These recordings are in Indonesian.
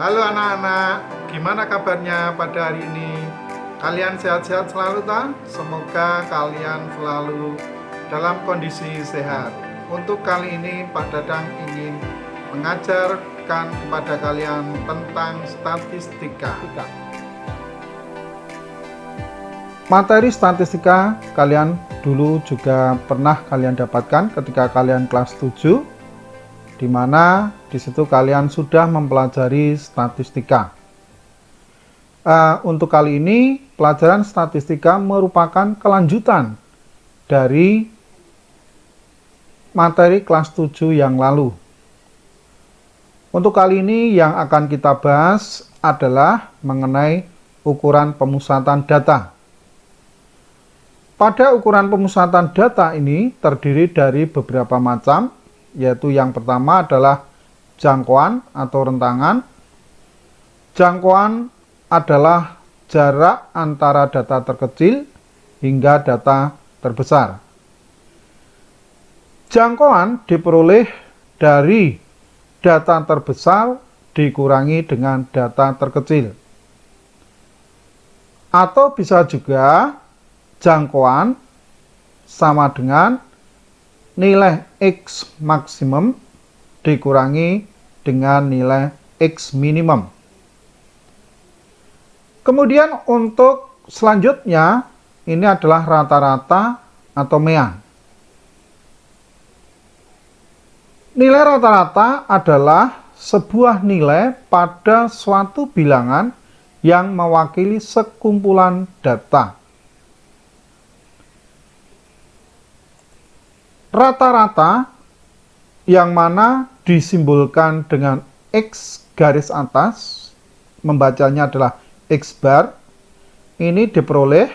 Halo anak-anak, gimana kabarnya pada hari ini? Kalian sehat-sehat selalu tak? Semoga kalian selalu dalam kondisi sehat. Untuk kali ini Pak Dadang ingin mengajarkan kepada kalian tentang statistika. Materi statistika kalian dulu juga pernah kalian dapatkan ketika kalian kelas 7, di mana di situ kalian sudah mempelajari statistika. Untuk kali ini pelajaran statistika merupakan kelanjutan dari materi kelas 7 yang lalu. Untuk kali ini yang akan kita bahas adalah mengenai ukuran pemusatan data. Pada ukuran pemusatan data ini terdiri dari beberapa macam, yaitu yang pertama adalah jangkauan atau rentangan. Jangkauan adalah jarak antara data terkecil hingga data terbesar. Jangkauan diperoleh dari data terbesar dikurangi dengan data terkecil. Atau bisa juga jangkauan sama dengan nilai X maksimum dikurangi dengan nilai X minimum. Kemudian untuk selanjutnya ini adalah rata-rata atau mean. Nilai rata-rata adalah sebuah nilai pada suatu bilangan yang mewakili sekumpulan data. Rata-rata yang mana disimbolkan dengan X garis atas, membacanya adalah X bar, ini diperoleh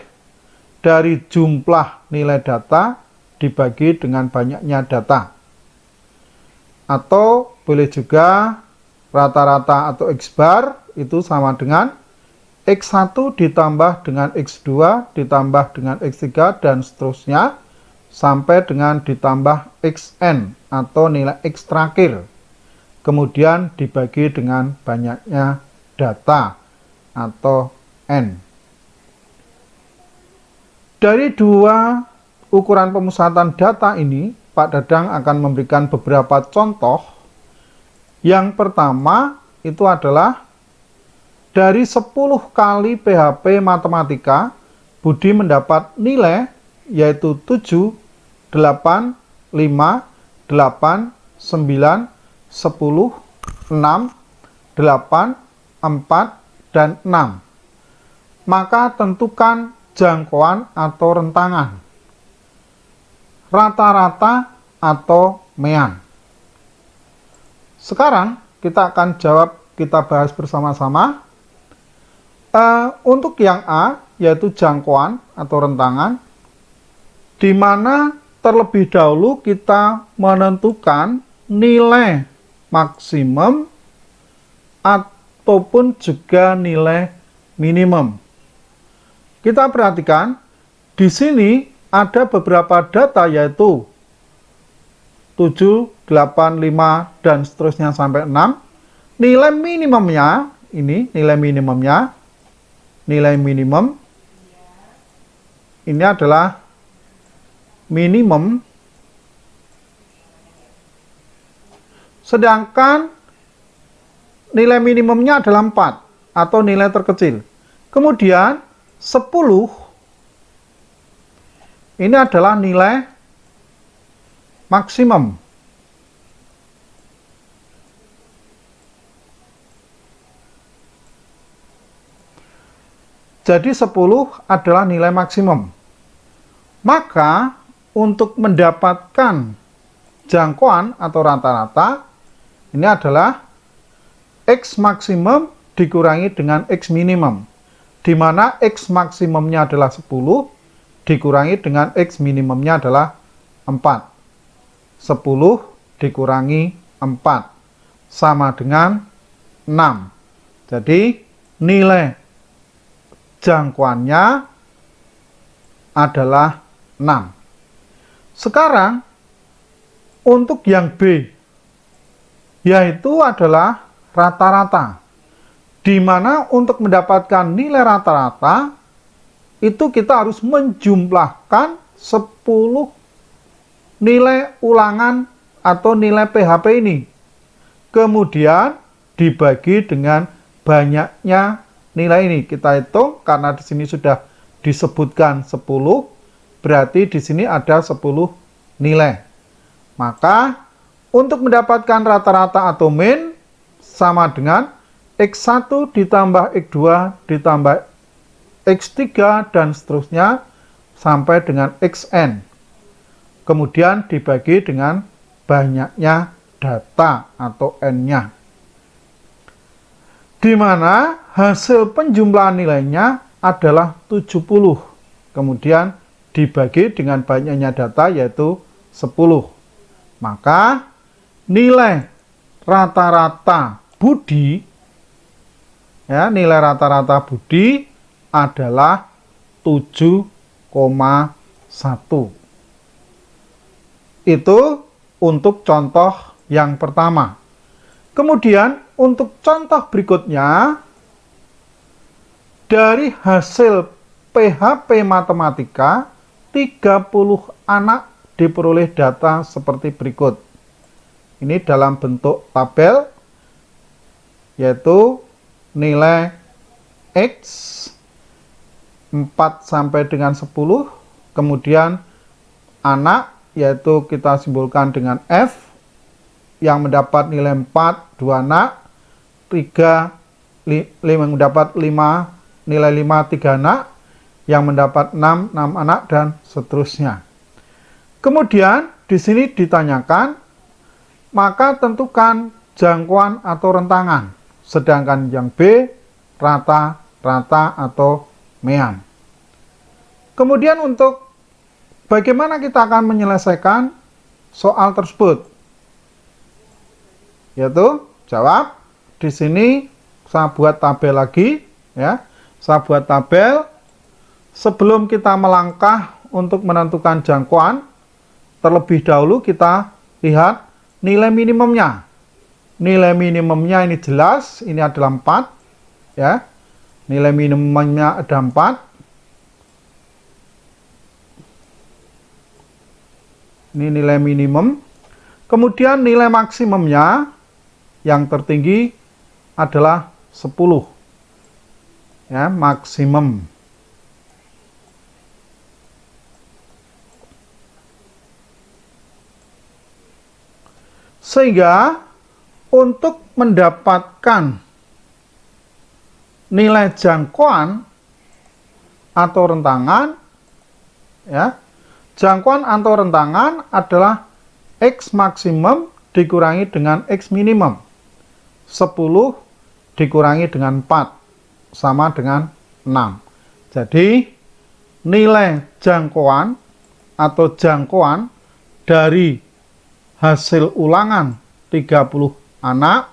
dari jumlah nilai data dibagi dengan banyaknya data. Atau boleh juga rata-rata atau X bar itu sama dengan X1 ditambah dengan X2 ditambah dengan X3 dan seterusnya, sampai dengan ditambah Xn atau nilai X terakhir. Kemudian dibagi dengan banyaknya data atau N. Dari dua ukuran pemusatan data ini, Pak Dadang akan memberikan beberapa contoh. Yang pertama itu adalah dari 10 kali PHP matematika, Budi mendapat nilai yaitu 7, 8, 5, 8, 9, 10, 6, 8, 4, dan 6. Maka tentukan jangkauan atau rentangan, rata-rata atau mean. Sekarang kita akan kita bahas bersama-sama. Untuk yang A, yaitu jangkauan atau rentangan, di mana terlebih dahulu kita menentukan nilai maksimum ataupun juga nilai minimum. Kita perhatikan di sini ada beberapa data yaitu 7, 8, 5 dan seterusnya sampai 6. Nilai minimumnya ini nilai minimum ini adalah minimum, sedangkan nilai minimumnya adalah 4 atau nilai terkecil. Kemudian 10 ini adalah nilai maksimum. Jadi 10 adalah nilai maksimum. Maka untuk mendapatkan jangkauan atau rata-rata, ini adalah X maksimum dikurangi dengan X minimum, di mana X maksimumnya adalah 10, dikurangi dengan X minimumnya adalah 4. 10 dikurangi 4, sama dengan 6. Jadi, nilai jangkauannya adalah 6. Sekarang untuk yang B, yaitu adalah rata-rata. di mana untuk mendapatkan nilai rata-rata itu kita harus menjumlahkan 10 nilai ulangan atau nilai PHP ini. Kemudian dibagi dengan banyaknya nilai ini. Kita hitung karena di sini sudah disebutkan 10, berarti di sini ada 10 nilai. Maka untuk mendapatkan rata-rata atau min sama dengan X1 ditambah X2 ditambah X3 dan seterusnya sampai dengan Xn. Kemudian dibagi dengan banyaknya data atau N-nya. Di mana hasil penjumlahan nilainya adalah 70. Kemudian dibagi dengan banyaknya data yaitu 10. Maka nilai rata-rata Budi, ya, nilai rata-rata Budi adalah 7,1. Itu untuk contoh yang pertama. Kemudian untuk contoh berikutnya, dari hasil PHP Matematika, 30 anak diperoleh data seperti berikut. Ini dalam bentuk tabel, yaitu nilai X 4 sampai dengan 10, kemudian anak, yaitu kita simbolkan dengan F, yang mendapat nilai 4, 2 anak, 3, mendapat 5, nilai 5, 3 anak, yang mendapat 6, 6 anak, dan seterusnya. Kemudian, di sini ditanyakan, maka tentukan jangkauan atau rentangan, sedangkan yang B, rata, rata, atau mean. Kemudian untuk bagaimana kita akan menyelesaikan soal tersebut? Yaitu jawab. Di sini saya buat tabel lagi, ya. Saya buat tabel. Sebelum kita melangkah untuk menentukan jangkauan, terlebih dahulu kita lihat nilai minimumnya. Nilai minimumnya ini jelas, ini adalah 4, ya. Nilai minimumnya ada 4. Ini nilai minimum. Kemudian nilai maksimumnya yang tertinggi adalah 10. Ya, maksimum. Sehingga untuk mendapatkan nilai jangkauan atau rentangan, ya, jangkauan atau rentangan adalah X maksimum dikurangi dengan X minimum. 10 dikurangi dengan 4, sama dengan 6. Jadi, nilai jangkauan atau jangkauan dari hasil ulangan 30 anak,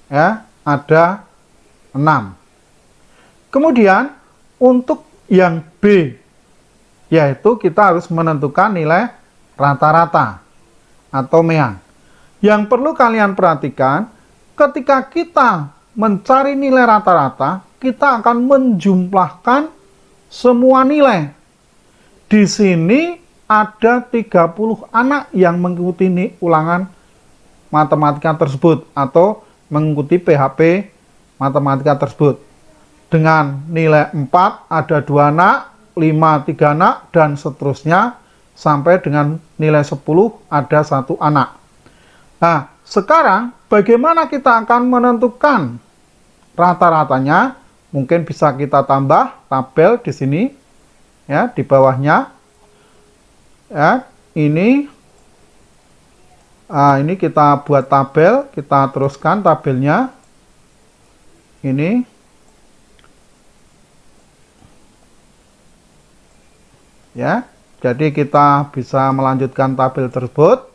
ya, ada 6. Kemudian, untuk yang B, yaitu kita harus menentukan nilai rata-rata atau mean. Yang perlu kalian perhatikan, ketika kita mencari nilai rata-rata, kita akan menjumlahkan semua nilai. Di sini ada 30 anak yang mengikuti ulangan matematika tersebut atau mengikuti PHP matematika tersebut. Dengan nilai 4 ada 2 anak, 5, 3 anak, dan seterusnya sampai dengan nilai 10 ada 1 anak. Nah, sekarang bagaimana kita akan menentukan rata-ratanya? Mungkin bisa kita tambah tabel di sini, ya, di bawahnya. Ya, ini kita buat tabel, kita teruskan tabelnya. Ini. Ya, jadi kita bisa melanjutkan tabel tersebut.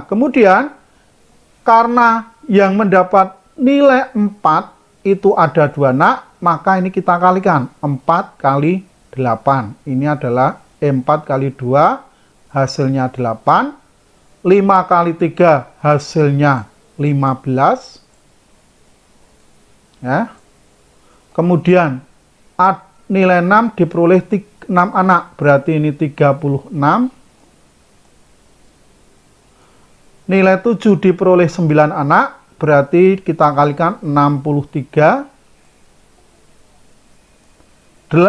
Kemudian, karena yang mendapat nilai 4 itu ada 2 anak, maka ini kita kalikan. 4 kali 8. Ini adalah 4 kali 2, hasilnya 8. 5 kali 3, hasilnya 15. Ya. Kemudian nilai 6 diperoleh 6 anak, berarti ini 36. Nilai 7 diperoleh 9 anak, berarti kita kalikan 63.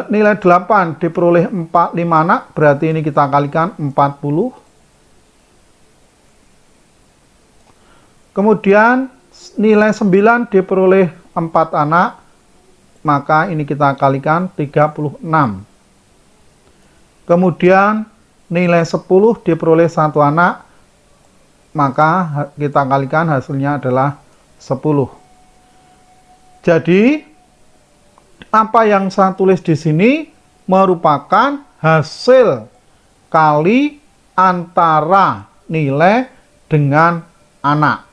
Nilai 8 diperoleh 5 anak, berarti ini kita kalikan 40. Kemudian nilai 9 diperoleh 4 anak, maka ini kita kalikan 36. Kemudian nilai 10 diperoleh 1 anak, maka kita kalikan hasilnya adalah 10. Jadi apa yang saya tulis di sini merupakan hasil kali antara nilai dengan anak.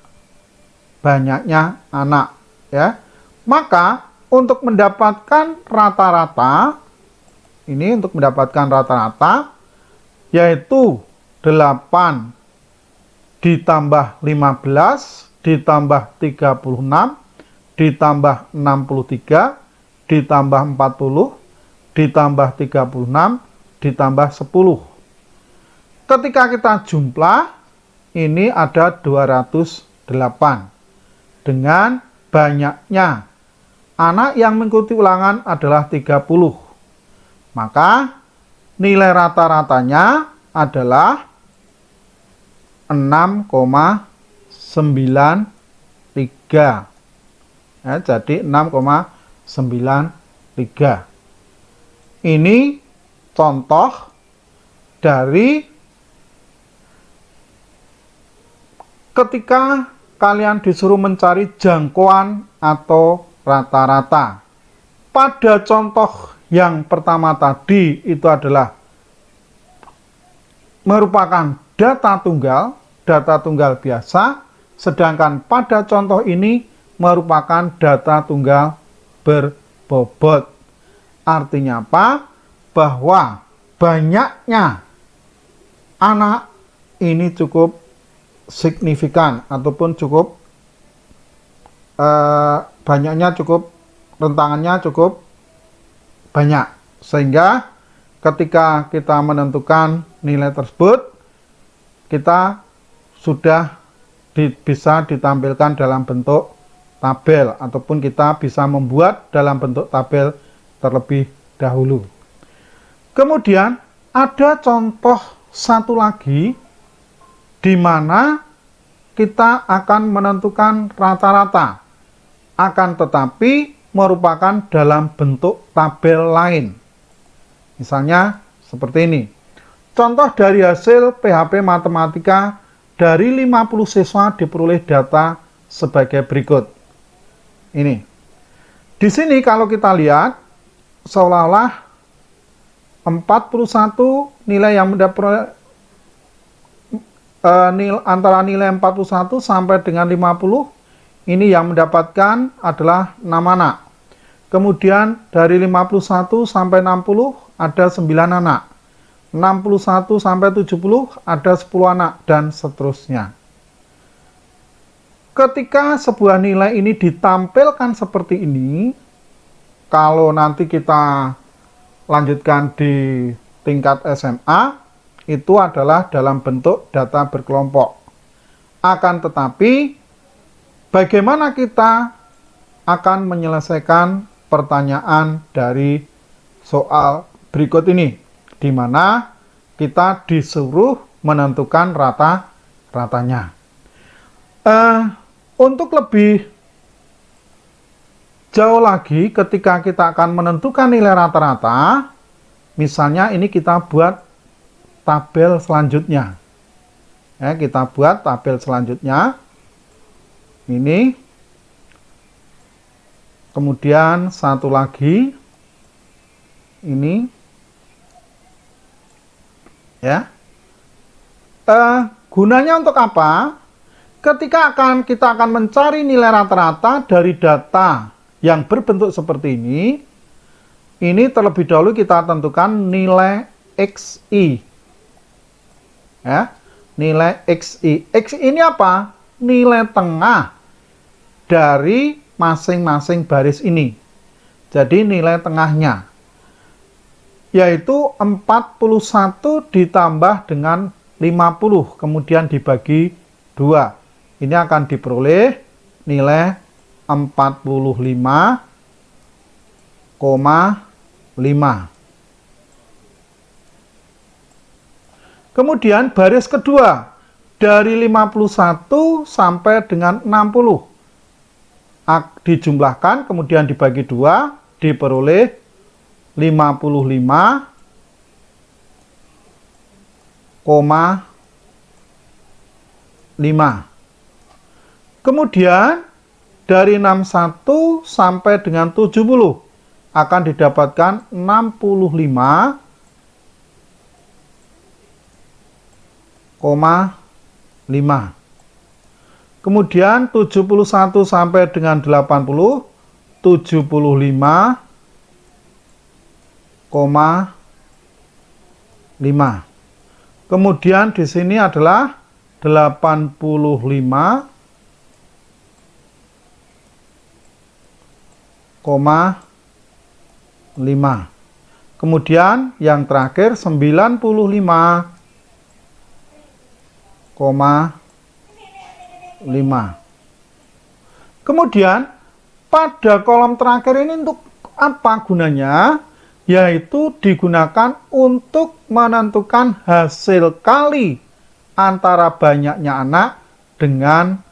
Banyaknya anak, ya. Maka untuk mendapatkan rata-rata, ini untuk mendapatkan rata-rata, yaitu 8 ditambah 15, ditambah 36, ditambah 63, ditambah 40, ditambah 36, ditambah 10. Ketika kita jumlah, ini ada 208. Dengan banyaknya anak yang mengikuti ulangan adalah 30. Maka nilai rata-ratanya adalah 6,93. Ya, jadi 6,93. Ini contoh dari ketika kalian disuruh mencari jangkauan atau rata-rata. Pada contoh yang pertama tadi itu adalah merupakan data tunggal biasa, sedangkan pada contoh ini merupakan data tunggal berbobot. Artinya apa? Bahwa banyaknya anak ini cukup signifikan ataupun cukup banyaknya cukup, rentangannya cukup banyak, sehingga ketika kita menentukan nilai tersebut kita sudah bisa ditampilkan dalam bentuk tabel ataupun kita bisa membuat dalam bentuk tabel terlebih dahulu. Kemudian ada contoh satu lagi di mana kita akan menentukan rata-rata, akan tetapi merupakan dalam bentuk tabel lain. Misalnya seperti ini. Contoh dari hasil PHP Matematika dari 50 siswa diperoleh data sebagai berikut. Ini. Di sini kalau kita lihat seolah-olah 41 nilai yang mendapat antara nilai 41 sampai dengan 50 ini yang mendapatkan adalah 6 anak. Kemudian dari 51 sampai 60 ada 9 anak. 61 sampai 70 ada 10 anak dan seterusnya. Ketika sebuah nilai ini ditampilkan seperti ini, kalau nanti kita lanjutkan di tingkat SMA, itu adalah dalam bentuk data berkelompok. Akan tetapi, bagaimana kita akan menyelesaikan pertanyaan dari soal berikut ini, di mana kita disuruh menentukan rata-ratanya. Untuk lebih jauh lagi, ketika kita akan menentukan nilai rata-rata, misalnya ini kita buat tabel selanjutnya. Ya, kita buat tabel selanjutnya. Ini. Kemudian satu lagi. Ini. Ya. Gunanya untuk apa? Ketika kita akan mencari nilai rata-rata dari data yang berbentuk seperti ini terlebih dahulu kita tentukan nilai XI. Ya, nilai XI. XI ini apa? Nilai tengah dari masing-masing baris ini. Jadi nilai tengahnya yaitu 41 ditambah dengan 50 kemudian dibagi 2. Ini akan diperoleh nilai 45,5. Kemudian baris kedua dari 51 sampai dengan 60 dijumlahkan kemudian dibagi 2 diperoleh 55,5. Kemudian dari 61 sampai dengan 70 akan didapatkan 65,5. Kemudian 71 sampai dengan 80 75,5. Kemudian di sini adalah 85,5. Kemudian yang terakhir 95,5. Kemudian pada kolom terakhir ini untuk apa gunanya? Yaitu digunakan untuk menentukan hasil kali antara banyaknya anak dengan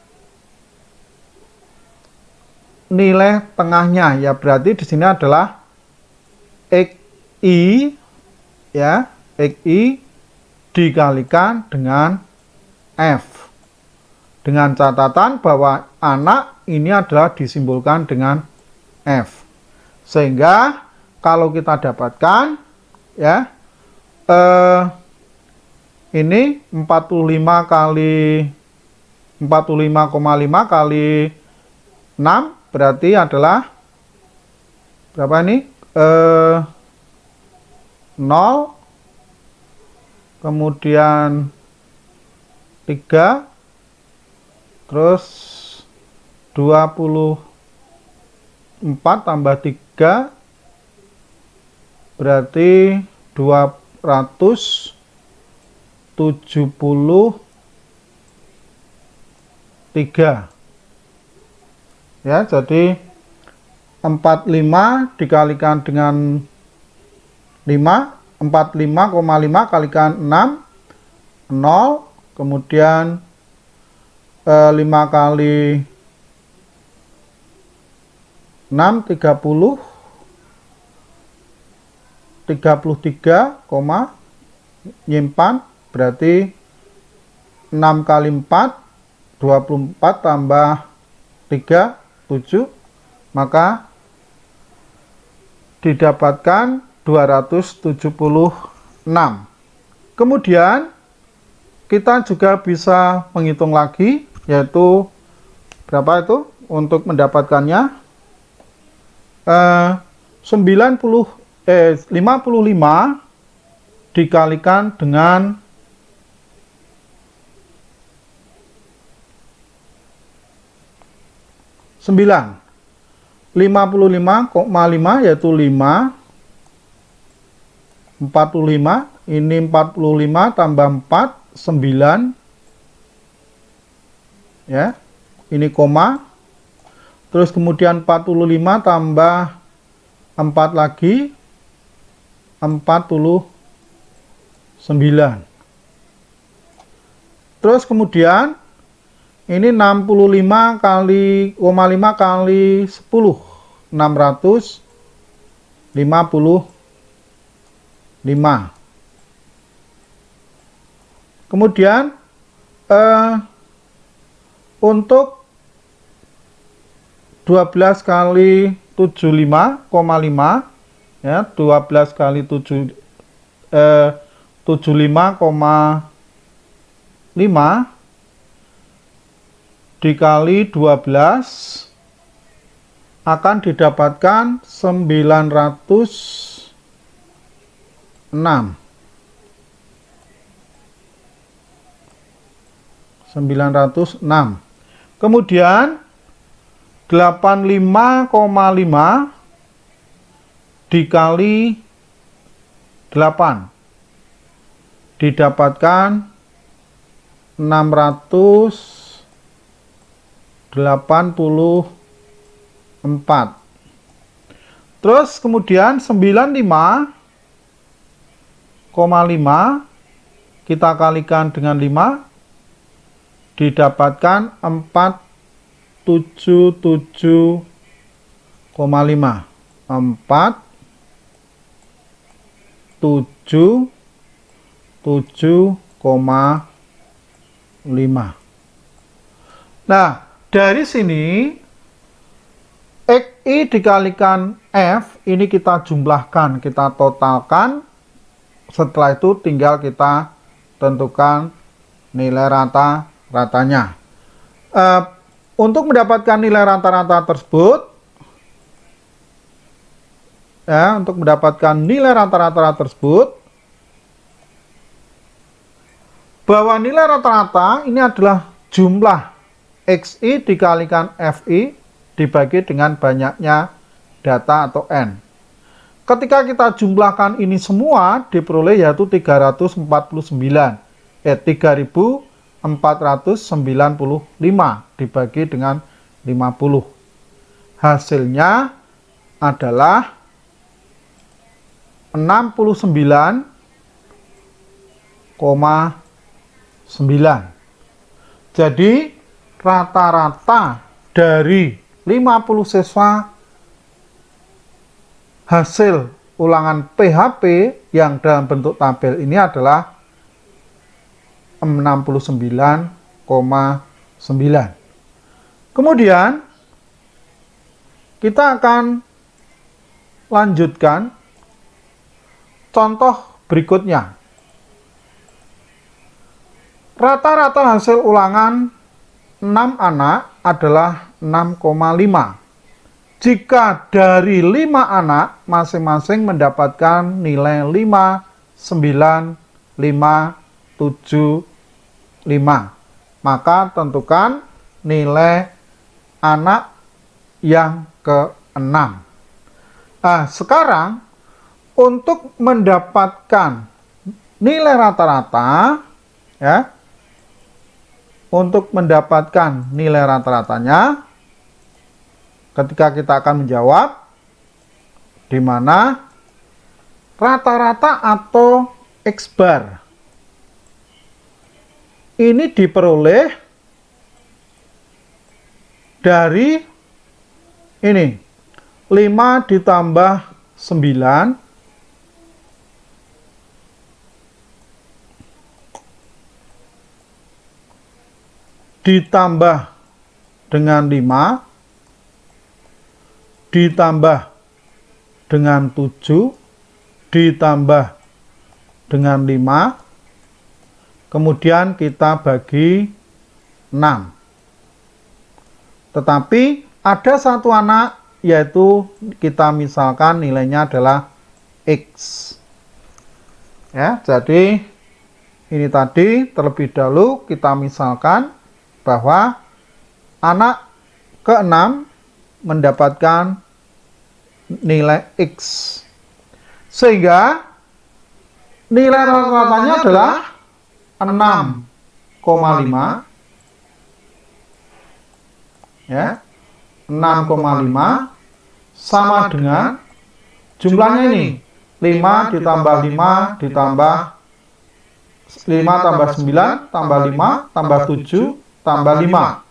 nilai tengahnya. Ya berarti di sini adalah XI ya, XI dikalikan dengan F. Dengan catatan bahwa anak ini adalah disimbolkan dengan F. Sehingga kalau kita dapatkan ya ini 45 kali 45,5 kali 6 berarti adalah berapa ini? 0 kemudian 3 terus 24 tambah 3 berarti 273 ya. Jadi 45 dikalikan dengan 5 45,5 kalikan 6 0 kemudian 5 kali 6 30 33, nyimpan berarti 6 kali 4 24 tambah 3 7 maka didapatkan 276. Kemudian kita juga bisa menghitung lagi yaitu berapa itu untuk mendapatkannya 55 dikalikan dengan 9. 55,5 yaitu 5 45 ini 45 tambah 4 9 ya, ini koma, terus kemudian 45 tambah 4 lagi 49. Terus kemudian ini 65 kali 5 kali 10 655. Kemudian untuk 12 kali 75,5 ya, 12 kali 75,5 dikali 12 akan didapatkan 906. Kemudian 85,5 dikali 8 didapatkan 684. Terus kemudian 95,5 kita kalikan dengan 5 didapatkan 477,5. 477,5. Nah, dari sini XI dikalikan F ini kita jumlahkan, kita totalkan. Setelah itu tinggal kita tentukan nilai rata-ratanya. Untuk mendapatkan nilai rata-rata tersebut, untuk mendapatkan nilai rata-rata tersebut, bahwa nilai rata-rata ini adalah jumlah XI dikalikan FI dibagi dengan banyaknya data atau N. Ketika kita jumlahkan ini semua diperoleh yaitu 3.495 dibagi dengan 50. Hasilnya adalah 69,9. Jadi rata-rata dari 50 siswa hasil ulangan PHP yang dalam bentuk tabel ini adalah 69,9. Kemudian kita akan lanjutkan contoh berikutnya. Rata-rata hasil ulangan 6 anak adalah 6,5. Jika dari 5 anak masing-masing mendapatkan nilai 5, 9, 5, 7, 5, maka tentukan nilai anak yang ke-6. Nah, sekarang untuk mendapatkan nilai rata-rata, ya, untuk mendapatkan nilai rata-ratanya, ketika kita akan menjawab, di mana rata-rata atau X-bar ini diperoleh dari ini 5 ditambah 9 ditambah dengan 5 ditambah dengan 7 ditambah dengan 5, kemudian kita bagi 6. Tetapi ada satu anak, yaitu kita misalkan nilainya adalah X. Ya, jadi ini tadi terlebih dahulu kita misalkan bahwa anak ke-6 mendapatkan nilai X. Sehingga nilai rata-ratanya adalah 6,5. Ya, 6,5 sama dengan jumlahnya ini 5 ditambah 5 ditambah 5 tambah 9 tambah 5 tambah 7 tambah 5,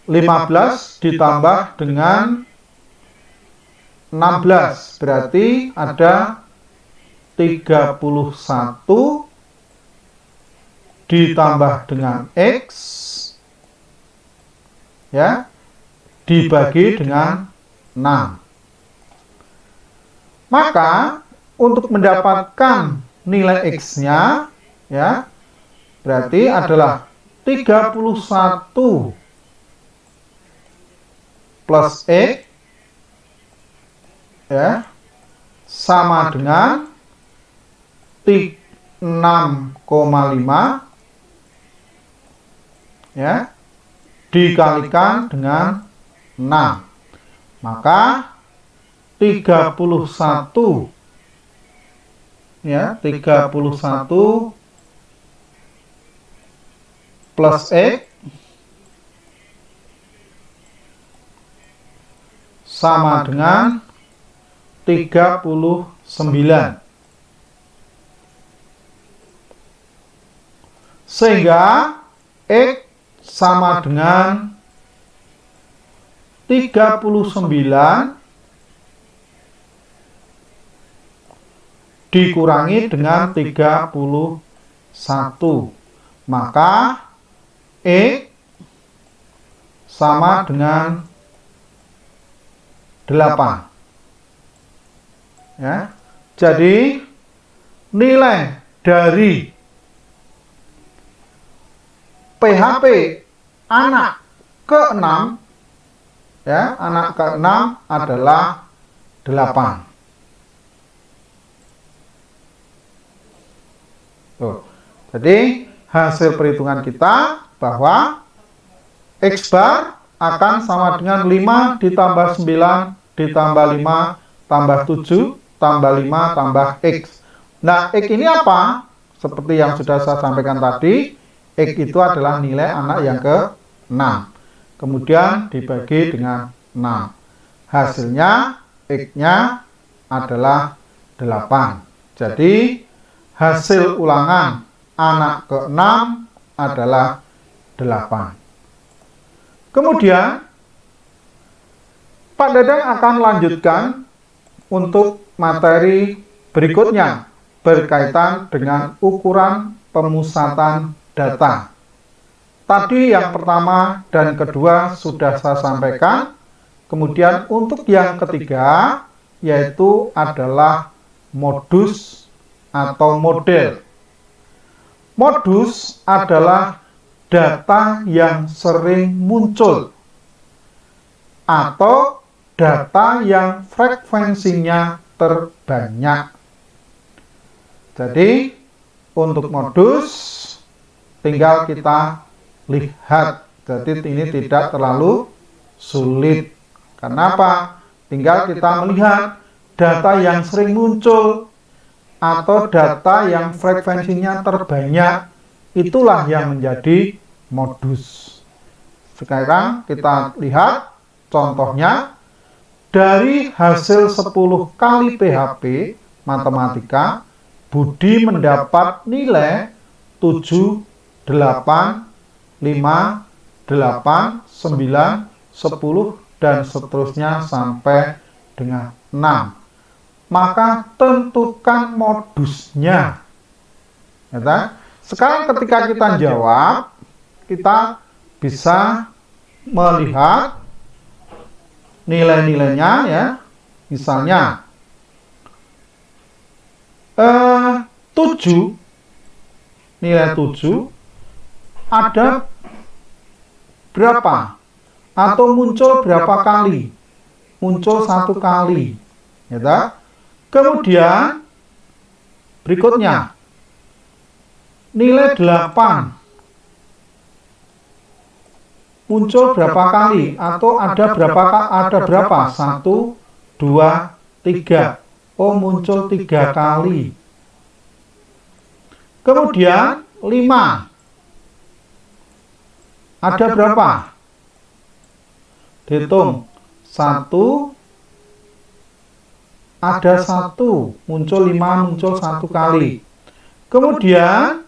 15 ditambah dengan 16, berarti ada 31 ditambah dengan X, ya, dibagi dengan 6. Maka untuk mendapatkan nilai X-nya, ya, berarti adalah 31 plus X, ya, sama dengan 6,5, ya, dikalikan dengan 6. Maka 31 ya, 31 plus X sama dengan 39. Sehingga X sama dengan 39 dikurangi dengan 31. Maka X sama dengan 8. Ya. Jadi nilai dari PHP anak ke-6 ya, anak ke-6 adalah 8. Tuh. Jadi hasil perhitungan kita bahwa X bar akan sama dengan 5 ditambah 9 ditambah 5 tambah 7 tambah 5 tambah X. Nah, X ini apa? Seperti yang sudah saya sampaikan tadi, X itu adalah nilai anak yang ke-6. Kemudian dibagi dengan 6. Hasilnya, X-nya adalah 8. Jadi, hasil ulangan anak ke-6 adalah 8. Kemudian, Pak Dadang akan lanjutkan untuk materi berikutnya berkaitan dengan ukuran pemusatan data. Tadi yang pertama dan kedua sudah saya sampaikan. Kemudian untuk yang ketiga yaitu adalah modus atau model. Modus adalah data yang sering muncul atau data yang frekuensinya terbanyak. Jadi untuk modus tinggal kita lihat. Jadi ini tidak terlalu sulit. Kenapa? Tinggal kita melihat data yang sering muncul atau data yang frekuensinya terbanyak. Itulah yang menjadi modus. Sekarang kita lihat contohnya. Dari hasil 10 kali PHP matematika, Budi mendapat nilai 7, 8, 5, 8, 9, 10, dan seterusnya sampai dengan 6. Maka tentukan modusnya. Ya, sekarang ketika kita jawab, kita bisa melihat nilai-nilainya ya. Misalnya 7, nilai 7 ada berapa? Atau muncul berapa kali? Muncul 1 kali. Ya, kemudian berikutnya nilai 8 muncul berapa kali atau ada berapa? 1, 2, 3. Oh, muncul 3 kali. Kemudian 5. Ada berapa? Dihitung. 1, ada 1, muncul 5, muncul 1 kali. Kemudian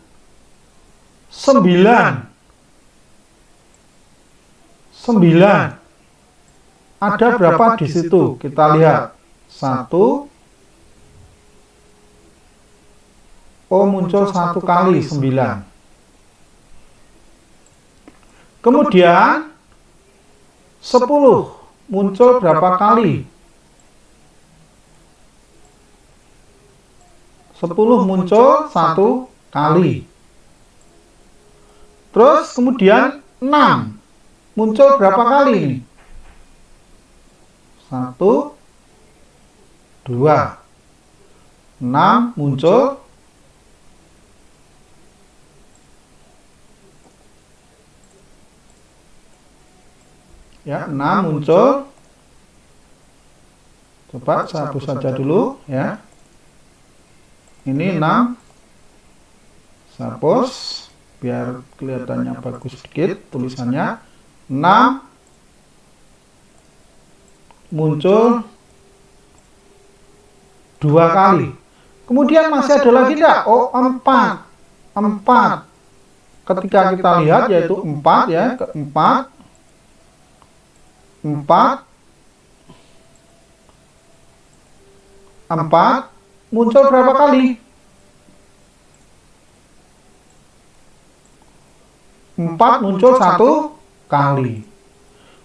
9. 9. Ada berapa di situ? Kita lihat. 1. Oh, muncul 1 kali 9. Kemudian 10. Muncul berapa kali? 10 muncul 1 kali. Terus kemudian 6. Muncul berapa kali? 1, 2. 6 muncul. ya, 6 muncul. Coba saya hapus saja dulu ya. Ini 6. Saya hapus biar kelihatannya bagus sedikit tulisannya. 6 muncul 2 kali. Kemudian masih ada lagi enggak? Oh, 4. 4. Ketika kita lihat yaitu 4 ya, 4 muncul berapa kali? 4 muncul 1 kali.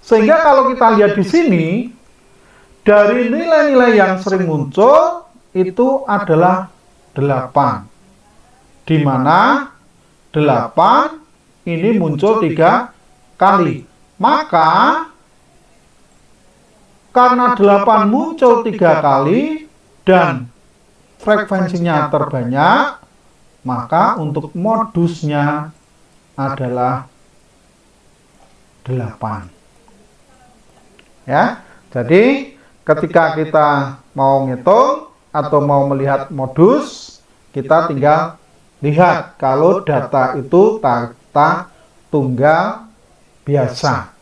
Sehingga kalau kita lihat di sini, dari nilai-nilai yang sering muncul itu adalah 8. Di mana 8 ini muncul 3 kali. Maka karena 8 muncul 3 kali dan frekuensinya terbanyak, maka untuk modusnya adalah 8. Ya, jadi ketika kita mau ngitung atau mau melihat modus, kita tinggal lihat kalau data itu data tunggal biasa.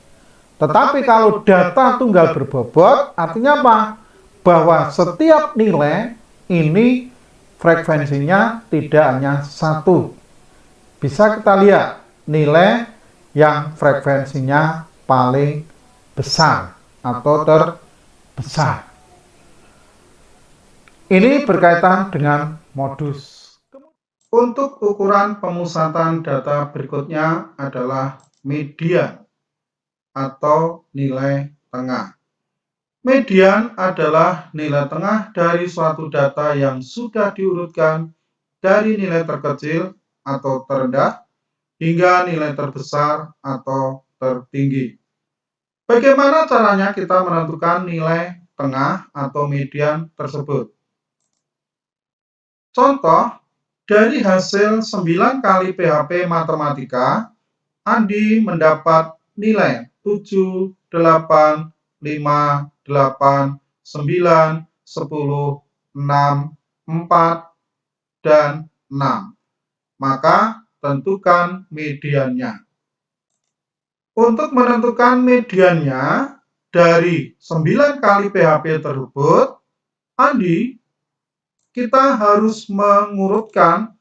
Tetapi kalau data tunggal berbobot, artinya apa? Bahwa setiap nilai ini frekuensinya tidak hanya 1. Bisa kita lihat nilai yang frekuensinya paling besar atau terbesar. Ini berkaitan dengan modus. Untuk ukuran pemusatan data berikutnya adalah median atau nilai tengah. Median adalah nilai tengah dari suatu data yang sudah diurutkan dari nilai terkecil atau terendah hingga nilai terbesar atau tertinggi. Bagaimana caranya kita menentukan nilai tengah atau median tersebut? Contoh, dari hasil 9 kali PHP matematika, Andi mendapat nilai 7, 8, 5, 8, 9, 10, 6, 4, dan 6. Maka tentukan mediannya. Untuk menentukan mediannya dari 9 kali PHP tersebut, kita harus mengurutkan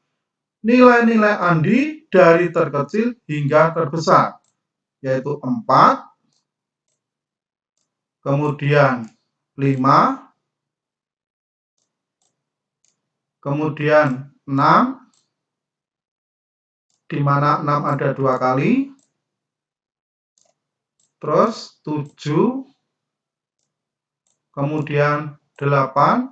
nilai-nilai Andi dari terkecil hingga terbesar, yaitu 4, kemudian 5, kemudian 6, di mana 6 ada 2 kali, terus 7, kemudian 8,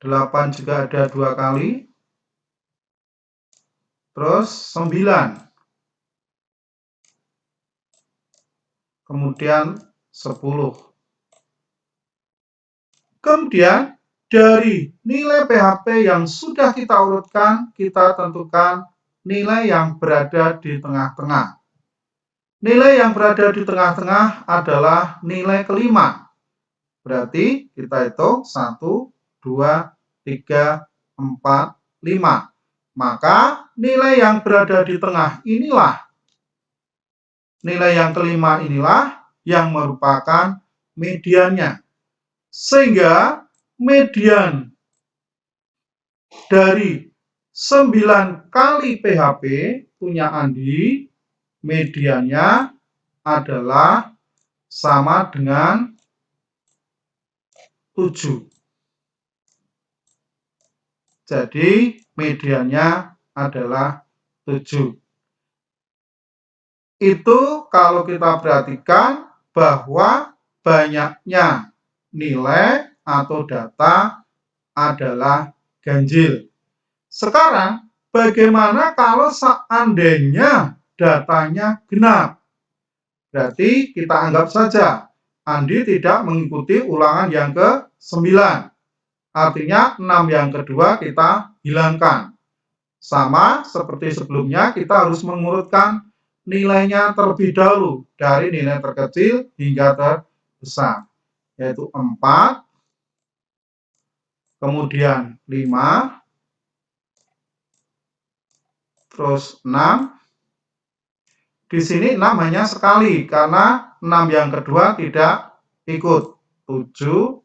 8 juga ada 2 kali, terus 9, kemudian 10. Kemudian dari nilai PHP yang sudah kita urutkan, kita tentukan nilai yang berada di tengah-tengah. Nilai yang berada di tengah-tengah adalah nilai kelima. Berarti kita hitung 1, 2, 3, 4, 5. Maka nilai yang berada di tengah inilah, nilai yang kelima inilah yang merupakan mediannya. Sehingga median dari 9 kali PHP punya Andi, mediannya adalah sama dengan 7. Jadi mediannya adalah 7. Itu kalau kita perhatikan bahwa banyaknya nilai atau data adalah ganjil. Sekarang bagaimana kalau seandainya datanya genap? Berarti kita anggap saja Andi tidak mengikuti ulangan yang ke-9. Artinya 6 yang kedua kita hilangkan. Sama seperti sebelumnya, kita harus mengurutkan nilainya terlebih dahulu dari nilai terkecil hingga terbesar, yaitu 4, kemudian 5, terus 6. Di sini 6 hanya sekali karena 6 yang kedua tidak ikut. 7,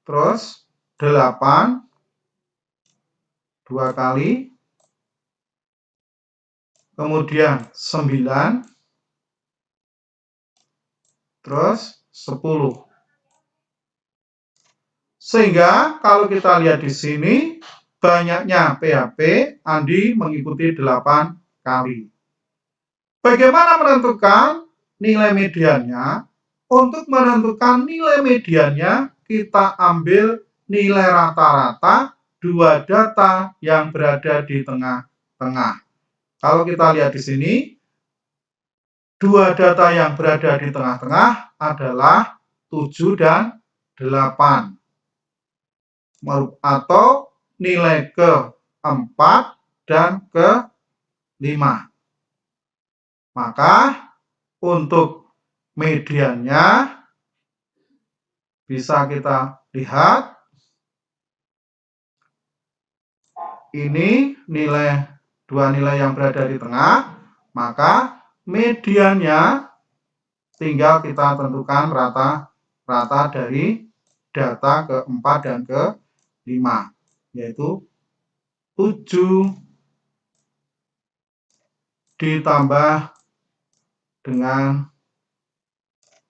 terus 8, 2 kali, kemudian 9, terus 10. Sehingga kalau kita lihat di sini, banyaknya PHP, Andi mengikuti 8 kali. Bagaimana menentukan nilai mediannya? Untuk menentukan nilai mediannya, kita ambil nilai rata-rata dua data yang berada di tengah-tengah. Kalau kita lihat di sini, dua data yang berada di tengah-tengah adalah 7 dan 8. Atau nilai ke-4 dan ke-5. Maka untuk mediannya bisa kita lihat ini dua nilai yang berada di tengah, maka mediannya tinggal kita tentukan rata-rata dari data ke-4 dan ke-5, yaitu 7 ditambah dengan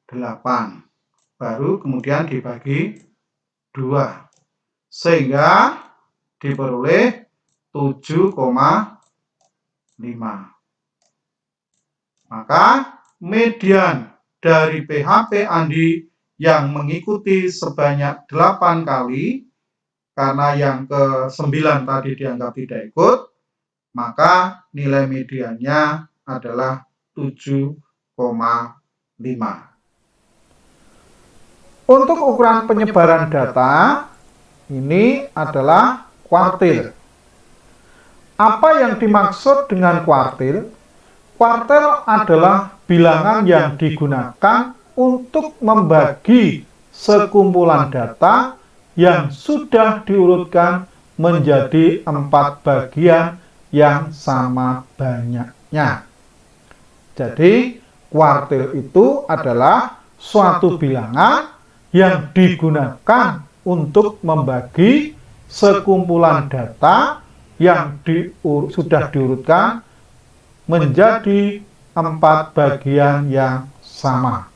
8. Baru kemudian dibagi 2. Sehingga diperoleh 7,5. Maka median dari PHP Andi yang mengikuti sebanyak 8 kali, karena yang ke-9 tadi dianggap tidak ikut, maka nilai mediannya adalah 7,5. Untuk ukuran penyebaran data, ini adalah kuartil. Apa yang dimaksud dengan kuartil? Kuartil adalah bilangan yang digunakan untuk membagi sekumpulan data yang sudah diurutkan menjadi 4 bagian yang sama banyaknya. Jadi, kuartil itu adalah suatu bilangan yang digunakan untuk membagi sekumpulan data yang sudah diurutkan menjadi 4 bagian yang sama.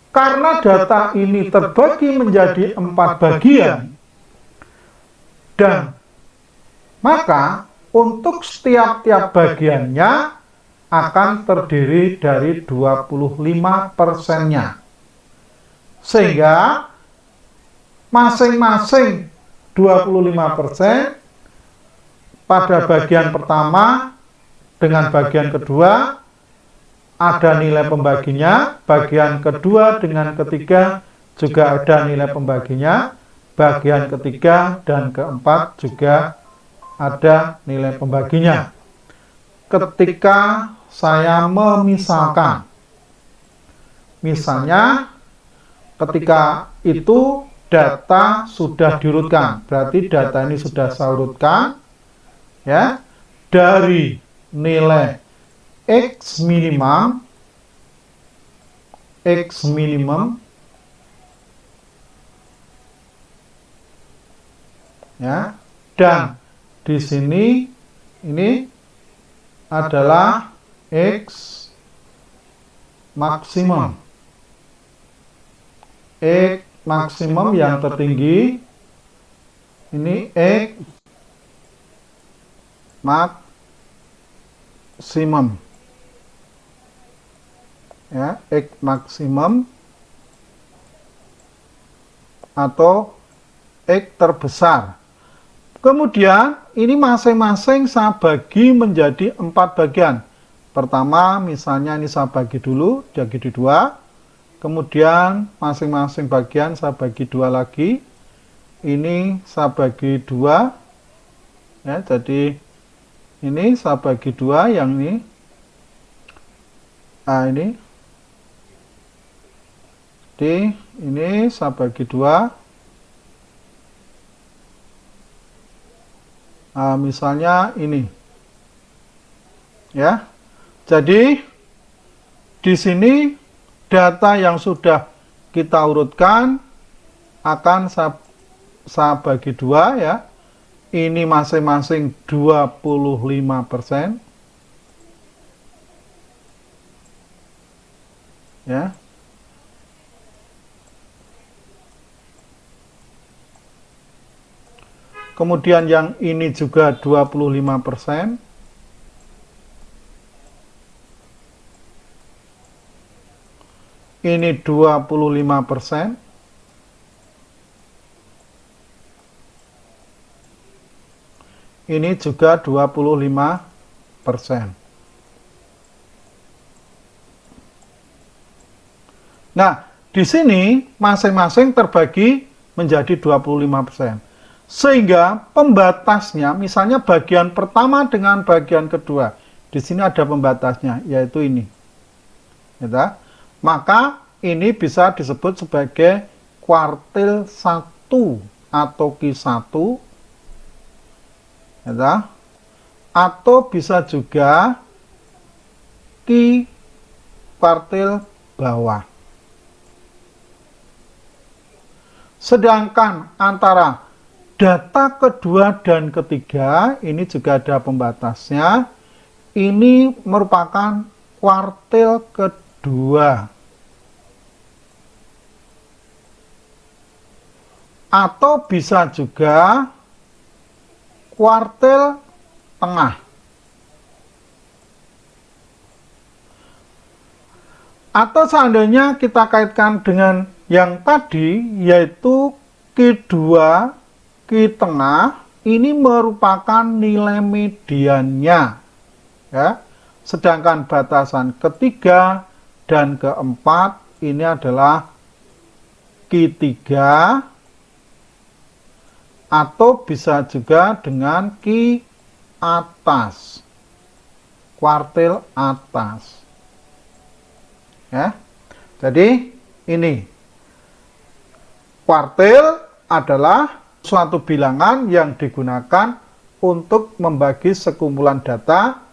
Karena data ini terbagi menjadi 4 bagian, dan maka untuk setiap bagiannya akan terdiri dari 25%-nya. Sehingga masing-masing 25% pada bagian pertama dengan bagian kedua ada nilai pembaginya, bagian kedua dengan ketiga juga ada nilai pembaginya, bagian ketiga dan keempat juga ada nilai pembaginya. Ketika saya memisalkan, misalnya ketika itu data sudah diurutkan, berarti data ini sudah saya urutkan, ya, dari nilai X minimum, ya, dan di sini ini adalah X maksimum. X maksimum yang tertinggi, ini X maksimum. Ya, X maksimum atau X terbesar. Kemudian ini masing-masing saya bagi menjadi 4 bagian. Pertama misalnya ini saya bagi dulu jadi 2. Kemudian masing-masing bagian saya bagi 2 lagi. Ini saya bagi 2. Ya, jadi Ini saya bagi 2, yang ini. Nah, ini. Jadi, ini saya bagi 2. Nah, misalnya ini. Ya. Jadi, di sini data yang sudah kita urutkan akan saya bagi 2 ya. Ini masing-masing 25%. Ya. Kemudian yang ini juga 25%. Ini 25%. Ini juga 25%. Nah, di sini masing-masing terbagi menjadi 25%. Sehingga pembatasnya, misalnya bagian pertama dengan bagian kedua, di sini ada pembatasnya, yaitu ini. Ya, maka ini bisa disebut sebagai kuartil 1 atau Q1. Ya, atau bisa juga Q kuartil bawah. Sedangkan antara data kedua dan ketiga ini juga ada pembatasnya. Ini merupakan kuartil kedua. Atau bisa juga kuartil tengah. Atau seandainya kita kaitkan dengan yang tadi, yaitu Q2, Q tengah, ini merupakan nilai mediannya. Ya. Sedangkan batasan ketiga dan keempat ini adalah Q3, atau bisa juga dengan Q atas, kuartil atas. Ya. Jadi ini kuartil adalah suatu bilangan yang digunakan untuk membagi sekumpulan data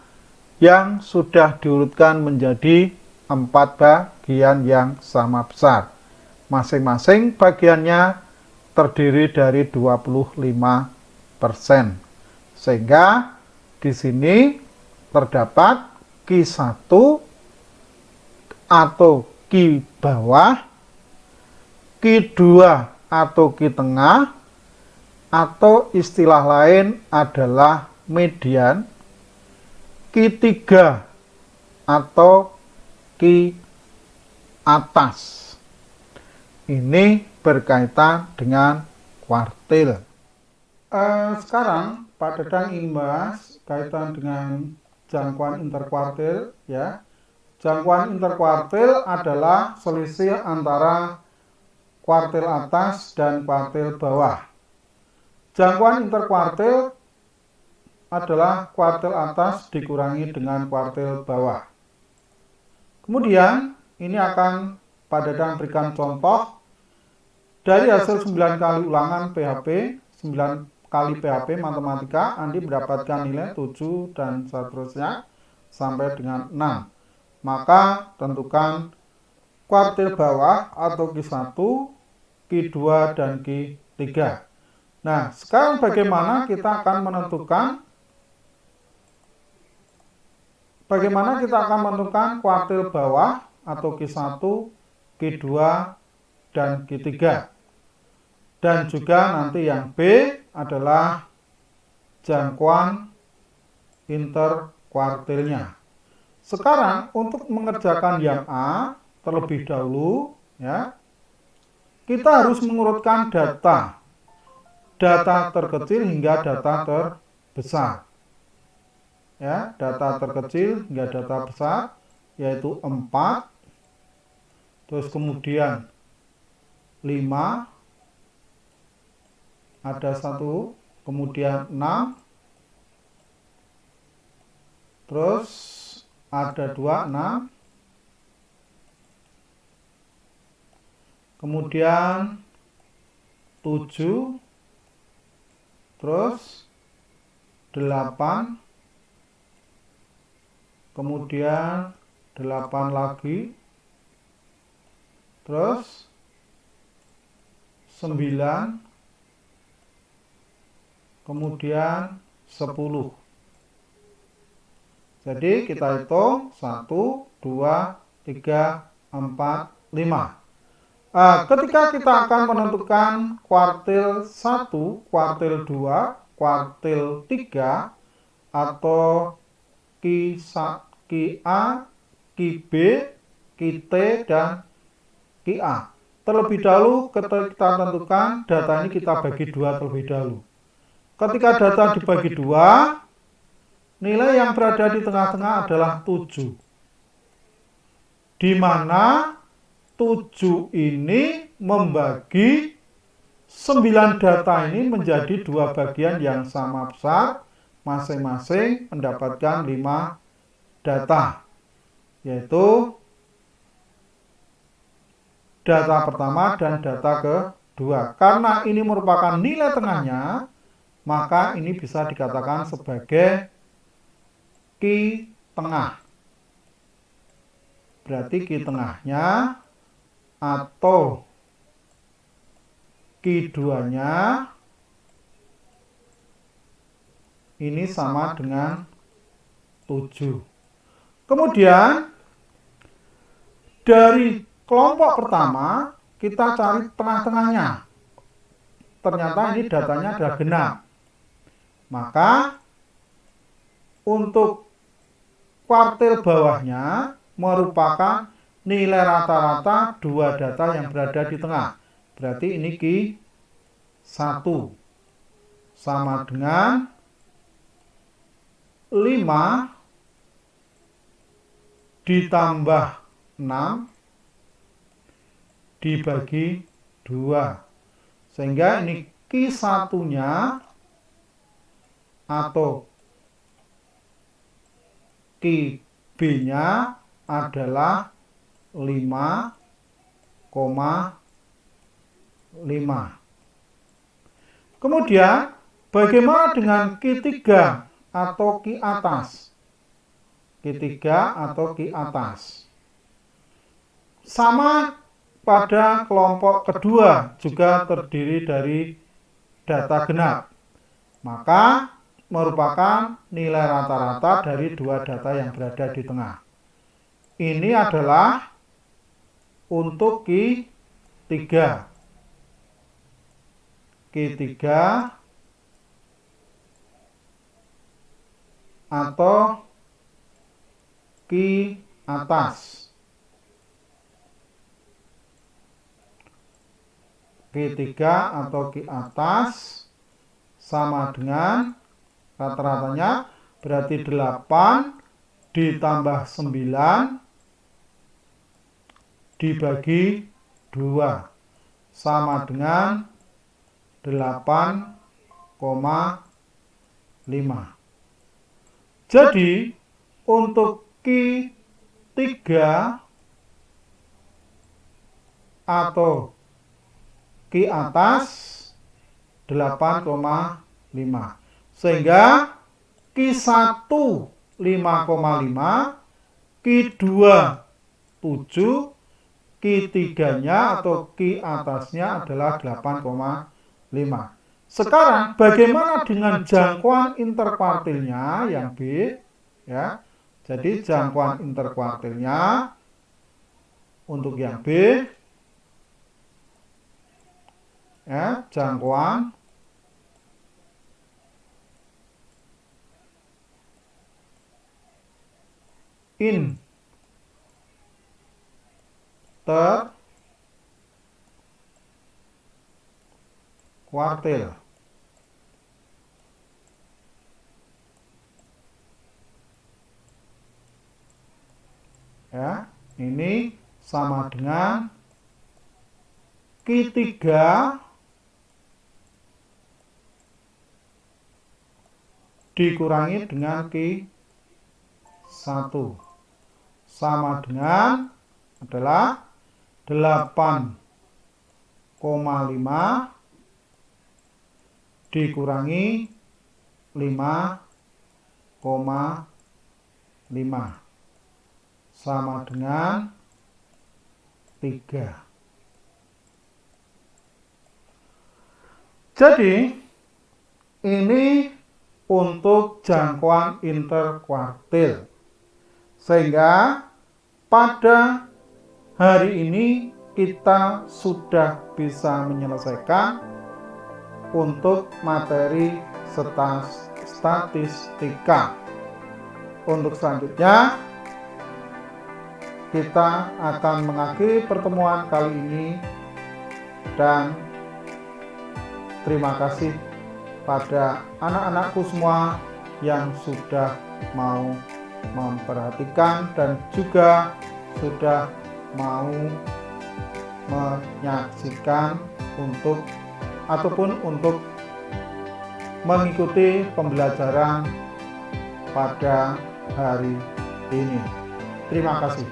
yang sudah diurutkan menjadi 4 bagian yang sama besar. Masing-masing bagiannya terdiri dari 25%. Sehingga di sini terdapat Q1 atau Q bawah, Q2 atau Q tengah, atau istilah lain adalah median, Q3 atau Q atas. Ini berkaitan dengan kuartil. Sekarang Pak Dadang ingin bahas kaitan dengan jangkauan interkuartil. Ya. Jangkauan interkuartil adalah selisih antara kuartil atas dan kuartil bawah. Jangkauan interkuartil adalah kuartil atas dikurangi dengan kuartil bawah. Kemudian ini akan Pak Dadang berikan contoh. Dari hasil 9 kali ulangan PHP, 9 kali PHP matematika, Andi mendapatkan nilai 7 dan seterusnya sampai dengan 6. Maka tentukan kuartil bawah atau Q1, Q2, dan Q3. Nah, sekarang bagaimana kita akan menentukan kuartil bawah atau Q1, Q2, dan Q3. Dan juga nanti yang B adalah jangkauan interkuartilnya. Sekarang untuk mengerjakan yang A terlebih dahulu, ya, kita harus mengurutkan data terkecil hingga data terbesar. Ya, data terkecil hingga data besar yaitu 4, terus kemudian 5, ada 1, kemudian 6, terus ada 2, 6, kemudian 7, terus 8, kemudian 8 lagi, terus 9, kemudian 10. Jadi kita hitung 1, 2, 3, 4, 5. Ketika kita akan menentukan kuartil 1, kuartil 2, kuartil 3, atau Ki A, Ki B, Ki T, dan Ki A. Terlebih dahulu kita tentukan data ini kita bagi 2 terlebih dahulu. Ketika data dibagi 2, nilai yang berada di tengah-tengah adalah 7. Di mana 7 ini membagi 9 data ini menjadi 2 bagian yang sama besar, masing-masing mendapatkan 5 data, yaitu data pertama dan data kedua. Karena ini merupakan nilai tengahnya, maka ini bisa dikatakan sebagai Ki tengah. Berarti Ki tengahnya atau Ki 2-nya ini sama dengan 7. Kemudian dari kelompok pertama kita cari tengah-tengahnya. Ternyata ini datanya adalah genap. Maka untuk kuartil bawahnya merupakan nilai rata-rata 2 data yang berada di tengah. Berarti ini Ki 1 sama dengan 5 ditambah 6 dibagi 2. Sehingga ini Ki 1-nya atau Ki B-nya adalah 5,5. Kemudian bagaimana dengan Ki 3 atau Ki atas? Ki 3 atau Ki atas. Sama pada kelompok kedua juga terdiri dari data genap. Maka merupakan nilai rata-rata dari 2 data yang berada di tengah. Ini adalah untuk Ki 3. Ki 3 atau Ki atas. Ki 3 atau Ki atas sama dengan rata-ratanya berarti 8 ditambah 9 dibagi 2 sama dengan 8,5. Jadi untuk Ki 3 atau Ki atas 8,5. Sehingga Ki 1 5,5, Ki 2 7, Ki 3-nya atau Ki atasnya adalah 8,5. Sekarang bagaimana dengan jangkauan interkuartilnya yang B? Ya. Jadi jangkauan interkuartilnya untuk yang B, ya, jangkauan interkuartil. Ya, ini sama dengan Ki 3 dikurangi dengan Ki 1 sama dengan adalah 8,5 dikurangi 5,5 sama dengan 3. Jadi ini untuk jangkauan interkuartil, sehingga pada hari ini kita sudah bisa menyelesaikan untuk materi statistika. Untuk selanjutnya kita akan mengakhiri pertemuan kali ini, dan terima kasih pada anak-anakku semua yang sudah mau memperhatikan dan juga sudah mau menyaksikan untuk mengikuti pembelajaran pada hari ini. Terima kasih.